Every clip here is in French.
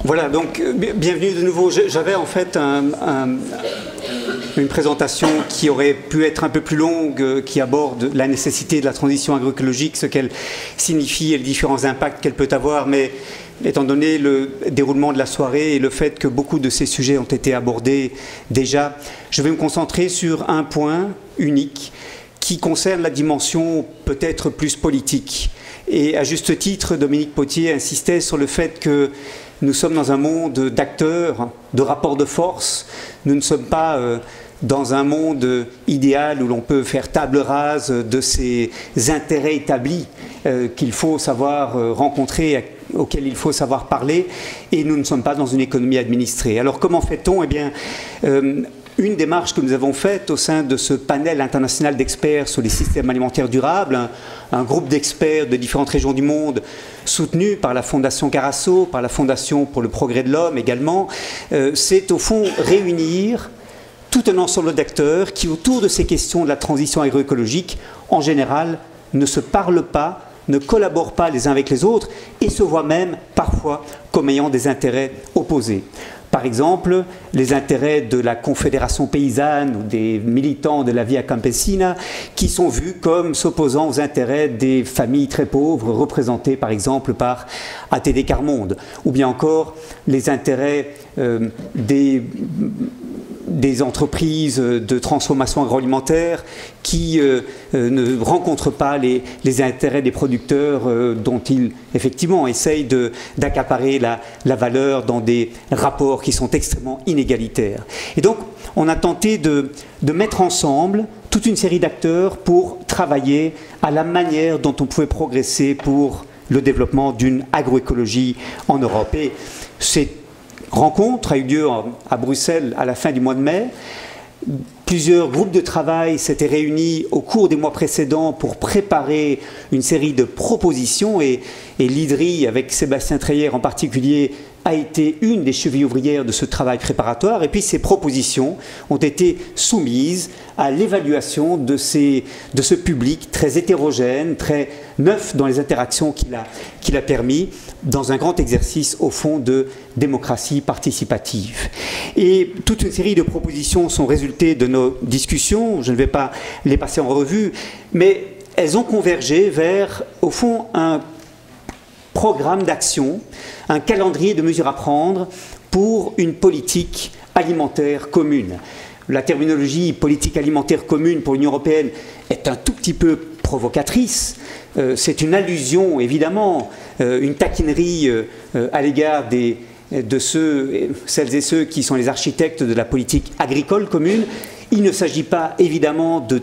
Voilà, donc bienvenue de nouveau. J'avais en fait une présentation qui aurait pu être un peu plus longue, qui aborde la nécessité de la transition agroécologique, ce qu'elle signifie et les différents impacts qu'elle peut avoir, mais étant donné le déroulement de la soirée et le fait que beaucoup de ces sujets ont été abordés déjà, je vais me concentrer sur un point unique qui concerne la dimension peut-être plus politique. Et à juste titre, Dominique Potier insistait sur le fait que nous sommes dans un monde d'acteurs, de rapports de force. Nous ne sommes pas dans un monde idéal où l'on peut faire table rase de ces intérêts établis qu'il faut savoir rencontrer, auxquels il faut savoir parler, et nous ne sommes pas dans une économie administrée. Alors comment fait-on? Eh bien, une démarche que nous avons faite au sein de ce panel international d'experts sur les systèmes alimentaires durables, un groupe d'experts de différentes régions du monde, soutenu par la Fondation Carasso, par la Fondation pour le progrès de l'homme également, c'est au fond réunir tout un ensemble d'acteurs qui, autour de ces questions de la transition agroécologique, en général, ne se parlent pas, ne collaborent pas les uns avec les autres et se voient même parfois comme ayant des intérêts opposés. Par exemple, les intérêts de la Confédération paysanne ou des militants de la Via Campesina qui sont vus comme s'opposant aux intérêts des familles très pauvres représentées par exemple par ATD Quart Monde, ou bien encore les intérêts des entreprises de transformation agroalimentaire qui ne rencontrent pas les intérêts des producteurs dont ils, effectivement, essayent d'accaparer la valeur dans des rapports qui sont extrêmement inégalitaires. Et donc, on a tenté de mettre ensemble toute une série d'acteurs pour travailler à la manière dont on pouvait progresser pour le développement d'une agroécologie en Europe. Et cette rencontre a eu lieu à Bruxelles à la fin du mois de mai. Plusieurs groupes de travail s'étaient réunis au cours des mois précédents pour préparer une série de propositions et l'IDRI, avec Sébastien Treyer en particulier, a été une des chevilles ouvrières de ce travail préparatoire. Et puis ces propositions ont été soumises à l'évaluation de ce public très hétérogène, très neuf dans les interactions qu'il a permis, dans un grand exercice au fond de démocratie participative. Et toute une série de propositions sont résultées de nos discussions. Je ne vais pas les passer en revue, mais elles ont convergé vers, au fond, un programme d'action, un calendrier de mesures à prendre pour une politique alimentaire commune. La terminologie politique alimentaire commune pour l'Union européenne est un tout petit peu provocatrice. C'est une allusion, évidemment, une taquinerie à l'égard de celles et ceux qui sont les architectes de la politique agricole commune. Il ne s'agit pas, évidemment, de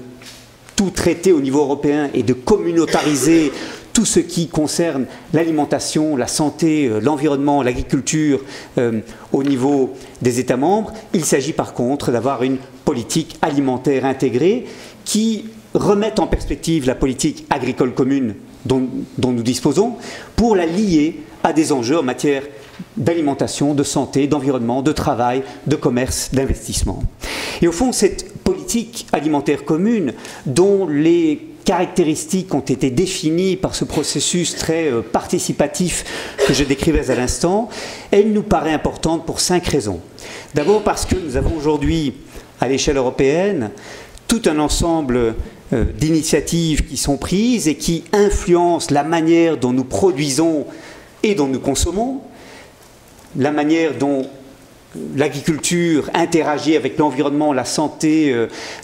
tout traiter au niveau européen et de communautariser tout ce qui concerne l'alimentation, la santé, l'environnement, l'agriculture au niveau des États membres. Il s'agit par contre d'avoir une politique alimentaire intégrée qui remette en perspective la politique agricole commune dont nous disposons pour la lier à des enjeux en matière d'alimentation, de santé, d'environnement, de travail, de commerce, d'investissement. Et au fond, cette politique alimentaire commune dont les caractéristiques ont été définies par ce processus très participatif que je décrivais à l'instant, elle nous paraît importante pour 5 raisons. D'abord parce que nous avons aujourd'hui, à l'échelle européenne, tout un ensemble d'initiatives qui sont prises et qui influencent la manière dont nous produisons et dont nous consommons, la manière dont l'agriculture interagit avec l'environnement, la santé,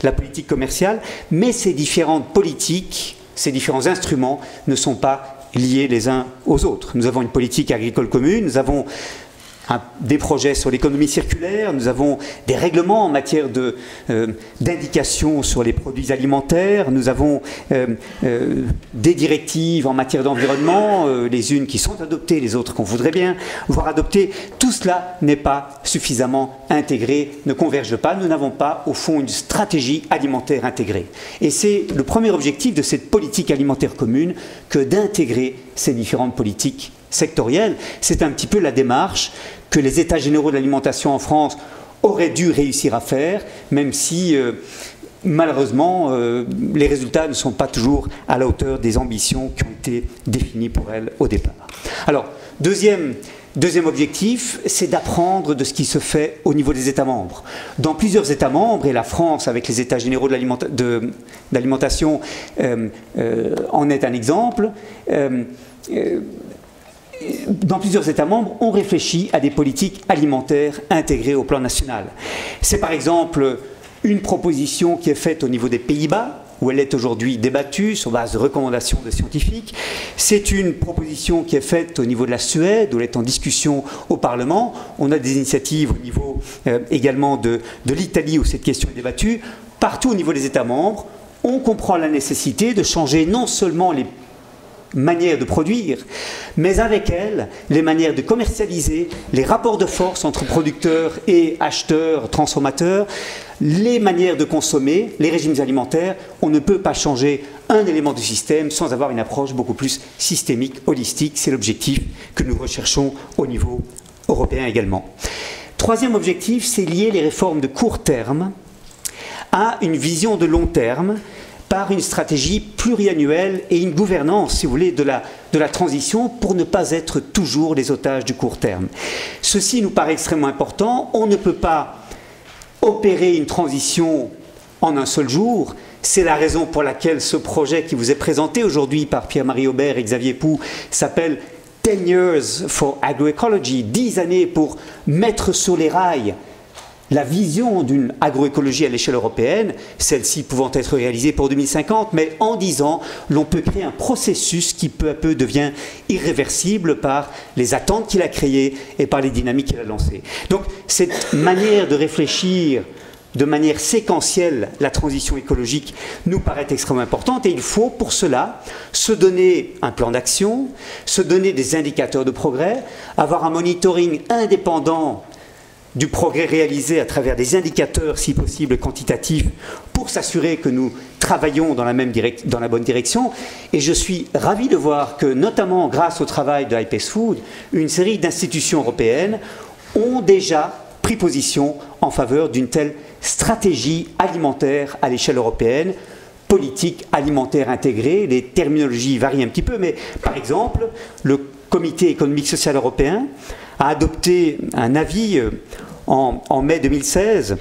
la politique commerciale, mais ces différentes politiques, ces différents instruments ne sont pas liés les uns aux autres. Nous avons une politique agricole commune, nous avons des projets sur l'économie circulaire, nous avons des règlements en matière d'indication sur les produits alimentaires, nous avons des directives en matière d'environnement, les unes qui sont adoptées, les autres qu'on voudrait bien voir adoptées. Tout cela n'est pas suffisamment intégré, ne converge pas. Nous n'avons pas, au fond, une stratégie alimentaire intégrée. Et c'est le premier objectif de cette politique alimentaire commune que d'intégrer ces différentes politiques sectorielles. C'est un petit peu la démarche que les États généraux de l'alimentation en France auraient dû réussir à faire, même si malheureusement les résultats ne sont pas toujours à la hauteur des ambitions qui ont été définies pour elles au départ. Alors, deuxième Deuxième objectif, c'est d'apprendre de ce qui se fait au niveau des États membres. Dans plusieurs États membres, et la France, avec les États généraux de l'alimentation, en est un exemple, dans plusieurs États membres, on réfléchit à des politiques alimentaires intégrées au plan national. C'est par exemple une proposition qui est faite au niveau des Pays-Bas, où elle est aujourd'hui débattue sur base de recommandations de scientifiques. C'est une proposition qui est faite au niveau de la Suède, où elle est en discussion au Parlement. On a des initiatives au niveau également de l'Italie, où cette question est débattue. Partout au niveau des États membres, on comprend la nécessité de changer non seulement les manières de produire, mais avec elles, les manières de commercialiser, les rapports de force entre producteurs et acheteurs, transformateurs, les manières de consommer, les régimes alimentaires. On ne peut pas changer un élément du système sans avoir une approche beaucoup plus systémique, holistique. C'est l'objectif que nous recherchons au niveau européen également. Troisième objectif, c'est lier les réformes de court terme à une vision de long terme par une stratégie pluriannuelle et une gouvernance, si vous voulez, de la transition pour ne pas être toujours les otages du court terme. Ceci nous paraît extrêmement important. On ne peut pas opérer une transition en un seul jour. C'est la raison pour laquelle ce projet qui vous est présenté aujourd'hui par Pierre-Marie Aubert et Xavier Pou s'appelle 10 Years for Agroecology, 10 années pour mettre sur les rails la vision d'une agroécologie à l'échelle européenne, celle-ci pouvant être réalisée pour 2050, mais en 10 ans, l'on peut créer un processus qui peu à peu devient irréversible par les attentes qu'il a créées et par les dynamiques qu'il a lancées. Donc cette manière de réfléchir de manière séquentielle la transition écologique nous paraît extrêmement importante, et il faut pour cela se donner un plan d'action, se donner des indicateurs de progrès, avoir un monitoring indépendant du progrès réalisé à travers des indicateurs, si possible quantitatifs, pour s'assurer que nous travaillons dans la bonne direction. Et je suis ravi de voir que, notamment grâce au travail de IPES Food, une série d'institutions européennes ont déjà pris position en faveur d'une telle stratégie alimentaire à l'échelle européenne, politique alimentaire intégrée. Les terminologies varient un petit peu, mais par exemple, le Comité économique social européen a adopté un avis en mai 2016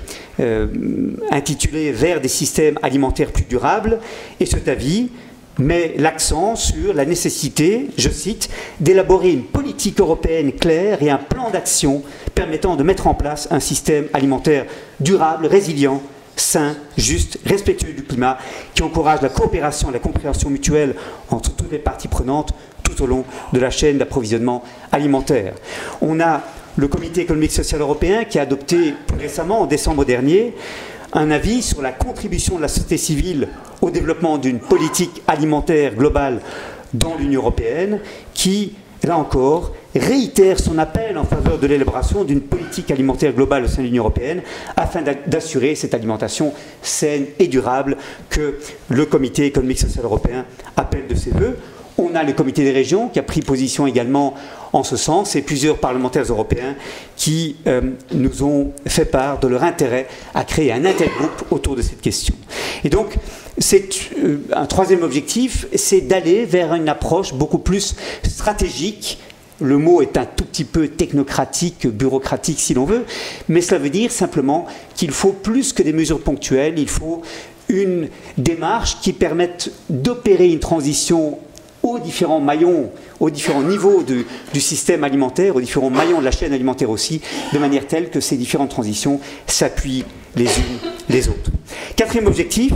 intitulé « Vers des systèmes alimentaires plus durables », et cet avis met l'accent sur la nécessité, je cite, d'élaborer une politique européenne claire et un plan d'action permettant de mettre en place un système alimentaire durable, résilient, sain, juste, respectueux du climat, qui encourage la coopération et la compréhension mutuelle entre toutes les parties prenantes tout au long de la chaîne d'approvisionnement alimentaire. On a le Comité économique social européen qui a adopté plus récemment, en décembre dernier, un avis sur la contribution de la société civile au développement d'une politique alimentaire globale dans l'Union européenne, qui, là encore, réitère son appel en faveur de l'élaboration d'une politique alimentaire globale au sein de l'Union européenne afin d'assurer cette alimentation saine et durable que le Comité économique social européen appelle de ses vœux. On a le Comité des régions qui a pris position également en ce sens, et plusieurs parlementaires européens qui nous ont fait part de leur intérêt à créer un intergroupe autour de cette question. Et donc, un troisième objectif, c'est d'aller vers une approche beaucoup plus stratégique. Le mot est un tout petit peu technocratique, bureaucratique si l'on veut, mais cela veut dire simplement qu'il faut plus que des mesures ponctuelles, il faut une démarche qui permette d'opérer une transition aux différents maillons, aux différents niveaux du système alimentaire, aux différents maillons de la chaîne alimentaire aussi, de manière telle que ces différentes transitions s'appuient les unes les autres. Quatrième objectif,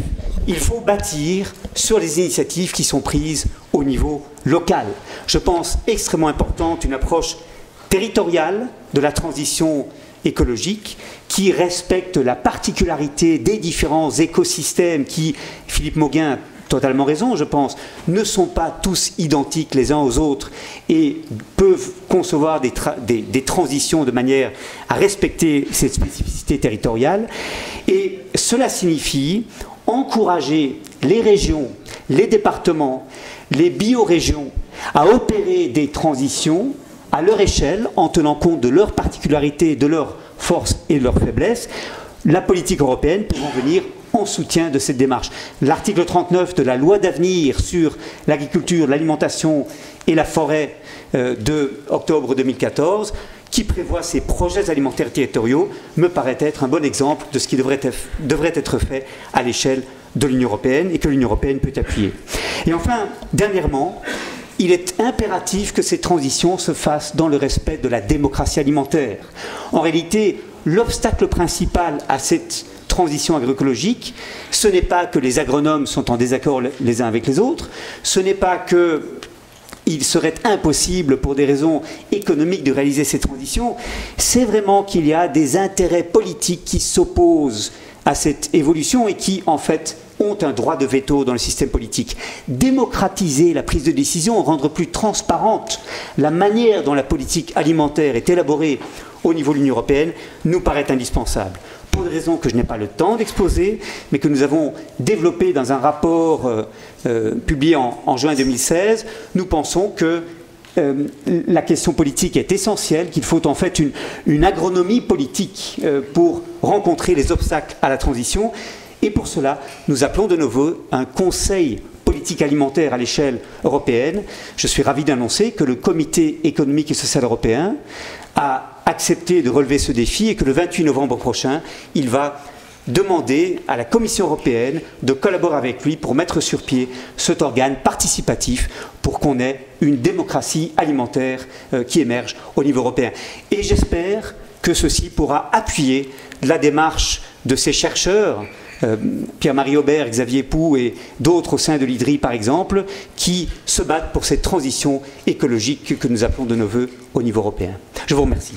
il faut bâtir sur les initiatives qui sont prises au niveau local. Je pense extrêmement importante une approche territoriale de la transition écologique qui respecte la particularité des différents écosystèmes qui, Philippe Mauguin a totalement raison, je pense, ne sont pas tous identiques les uns aux autres et peuvent concevoir des transitions de manière à respecter cette spécificité territoriale. Et cela signifie encourager les régions, les départements, les biorégions à opérer des transitions à leur échelle en tenant compte de leurs particularités, de leurs forces et de leurs faiblesses, la politique européenne pouvant venir en soutien de cette démarche. L'article 39 de la loi d'avenir sur l'agriculture, l'alimentation et la forêt de octobre 2014, qui prévoit ces projets alimentaires territoriaux, me paraît être un bon exemple de ce qui devrait être fait à l'échelle de l'Union européenne et que l'Union européenne peut appuyer. Et enfin, dernièrement, il est impératif que ces transitions se fassent dans le respect de la démocratie alimentaire. En réalité, l'obstacle principal à cette transition agroécologique, ce n'est pas que les agronomes sont en désaccord les uns avec les autres, ce n'est pas qu'il serait impossible pour des raisons économiques de réaliser ces transitions, c'est vraiment qu'il y a des intérêts politiques qui s'opposent à cette évolution et qui, en fait, ont un droit de veto dans le système politique. Démocratiser la prise de décision, rendre plus transparente la manière dont la politique alimentaire est élaborée au niveau de l'Union européenne, nous paraît indispensable. Pour des raisons que je n'ai pas le temps d'exposer, mais que nous avons développées dans un rapport publié en juin 2016, nous pensons que la question politique est essentielle, qu'il faut en fait une agronomie politique pour rencontrer les obstacles à la transition. Et pour cela, nous appelons de nouveau un conseil politique alimentaire à l'échelle européenne. Je suis ravi d'annoncer que le Comité économique et social européen a accepté de relever ce défi et que le 28 novembre prochain, il va demander à la Commission européenne de collaborer avec lui pour mettre sur pied cet organe participatif pour qu'on ait une démocratie alimentaire qui émerge au niveau européen. Et j'espère que ceci pourra appuyer la démarche de ces chercheurs, Pierre-Marie Aubert, Xavier Pou et d'autres au sein de l'IDRI par exemple, qui se battent pour cette transition écologique que nous appelons de nos voeux au niveau européen. Je vous remercie.